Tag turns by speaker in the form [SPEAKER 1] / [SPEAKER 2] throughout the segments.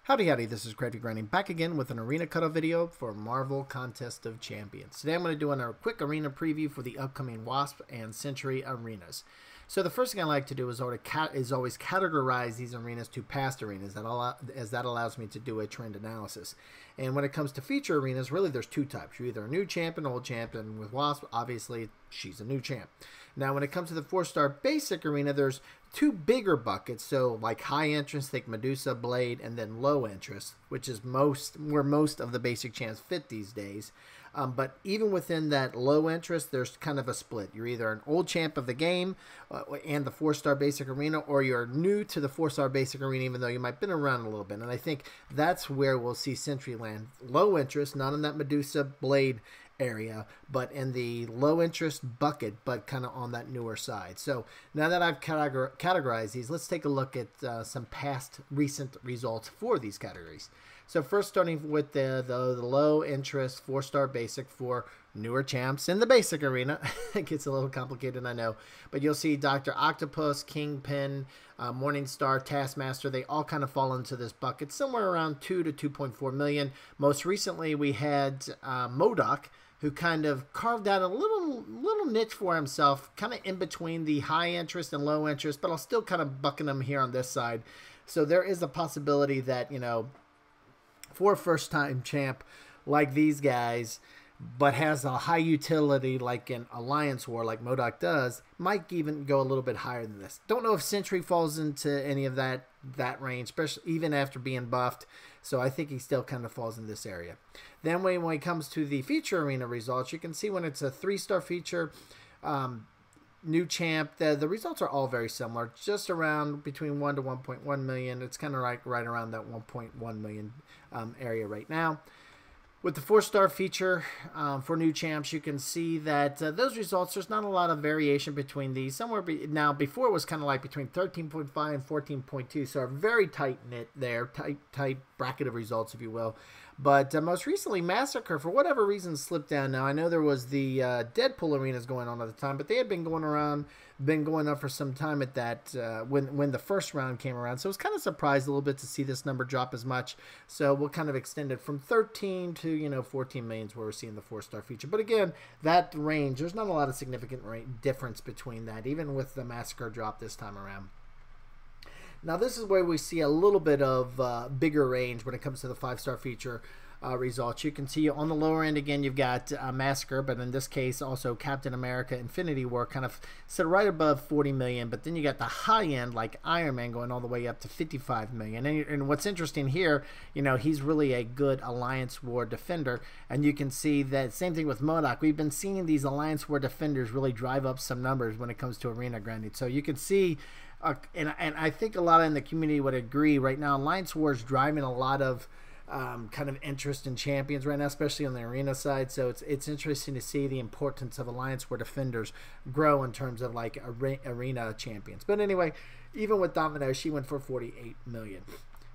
[SPEAKER 1] Howdy howdy, this is Gravy Grinding back again with an arena cutoff video for Marvel Contest of Champions. Today I'm going to do a quick arena preview for the upcoming Wasp and Sentry arenas. So the first thing I like to do is always categorize these arenas to past arenas, as that allows me to do a trend analysis. And when it comes to feature arenas, really there's two types. You're either a new champ and old champ, and with Wasp, obviously, she's a new champ. Now when it comes to the 4-star basic arena, there's two bigger buckets, so like high interest, think Medusa, Blade, and then low interest, which is where most of the basic champs fit these days. But even within that low interest, there's kind of a split. You're either an old champ of the game and the 4-star basic arena, or you're new to the 4-star basic arena, even though you might have been around a little bit. And I think that's where we'll see Sentry land. Low interest, not in that Medusa, Blade area, but in the low interest bucket, but kind of on that newer side. So now that I've categorized these, let's take a look at some past recent results for these categories. So first, starting with the low interest 4-star basic for newer champs in the basic arena. It gets a little complicated, I know, but you'll see Dr. Octopus, Kingpin, Morningstar, Taskmaster. They all kind of fall into this bucket, somewhere around 2 to 2.4 million. Most recently, we had MCOC, who kind of carved out a little niche for himself, kind of in between the high interest and low interest, but I'll still kind of bucket him here on this side. So there is a possibility that, you know, for a first-time champ like these guys, but has a high utility like an Alliance War like MCOC does, might even go a little bit higher than this. Don't know if Sentry falls into any of that range, especially even after being buffed. So I think he still kind of falls in this area. Then when it comes to the feature arena results, you can see when it's a 3-star feature, new champ, the results are all very similar, just around between 1 to 1.1 million. It's kind of right around that 1.1 million area right now. With the 4-star feature for new champs, you can see that those results, there's not a lot of variation between these. Now, before it was kind of like between 13.5 and 14.2, so a very tight knit there, tight bracket of results, if you will. But most recently, Massacre, for whatever reason, slipped down. Now, I know there was the Deadpool arenas going on at the time, but they had been going up for some time at that when the first round came around. So I was kind of surprised a little bit to see this number drop as much. So we'll kind of extend it from 13 to, you know, 14 million is where we're seeing the 4-star feature. But again, that range, there's not a lot of significant difference between that, even with the Massacre drop this time around. Now, this is where we see a little bit of bigger range when it comes to the 5-star feature results. You can see on the lower end, again, you've got Massacre, but in this case, also Captain America Infinity War kind of sit right above 40 million. But then you got the high end, like Iron Man, going all the way up to 55 million. And what's interesting here, you know, he's really a good Alliance War defender. And you can see that same thing with MCOC. We've been seeing these Alliance War defenders really drive up some numbers when it comes to arena grinding. So you can see, and I think a lot in the community would agree right now, Alliance War is driving a lot of kind of interest in champions right now, especially on the arena side. So it's interesting to see the importance of Alliance War defenders grow in terms of like arena champions. But anyway, even with Domino, she went for 48 million.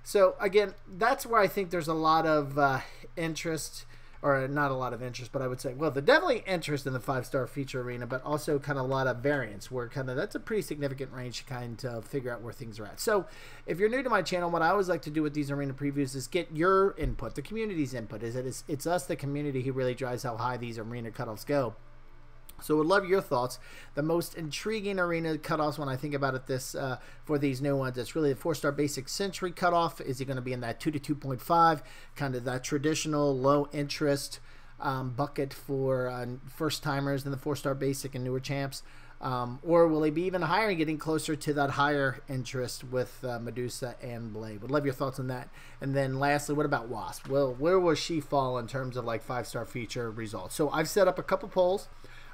[SPEAKER 1] So again, that's where I think there's a lot of interest. Or not a lot of interest, but I would say, well, there's definitely interest in the 5-star feature arena, but also kind of a lot of variance where kind of that's a pretty significant range to kind of figure out where things are at. So if you're new to my channel, what I always like to do with these arena previews is get your input, the community's input. It's us, the community, who really drives how high these arena cutoffs go. So would love your thoughts. The most intriguing arena cutoffs when I think about it for these new ones, it's really the 4-star basic Sentry cutoff. Is he going to be in that 2 to 2.5, kind of that traditional low interest bucket for first timers in the 4-star basic and newer champs? Or will he be even higher and getting closer to that higher interest with Medusa and Blade? Would love your thoughts on that. And then lastly, what about Wasp? Well, where will she fall in terms of like 5-star feature results? So I've set up a couple polls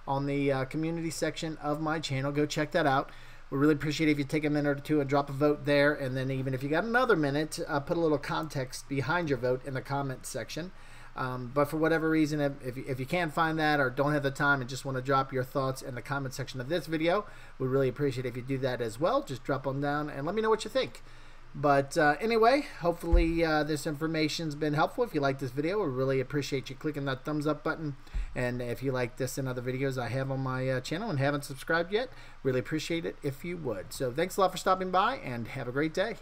[SPEAKER 1] on the community section of my channel. Go check that out. We really appreciate it if you take a minute or two and drop a vote there. And then even if you got another minute, put a little context behind your vote in the comment section. But for whatever reason, if you can't find that or don't have the time and just want to drop your thoughts in the comment section of this video, we really appreciate it if you do that as well. Just drop them down and let me know what you think. But anyway, hopefully this information's been helpful. If you like this video, we really appreciate you clicking that thumbs up button. And if you like this and other videos I have on my channel and haven't subscribed yet, really appreciate it if you would. So thanks a lot for stopping by and have a great day.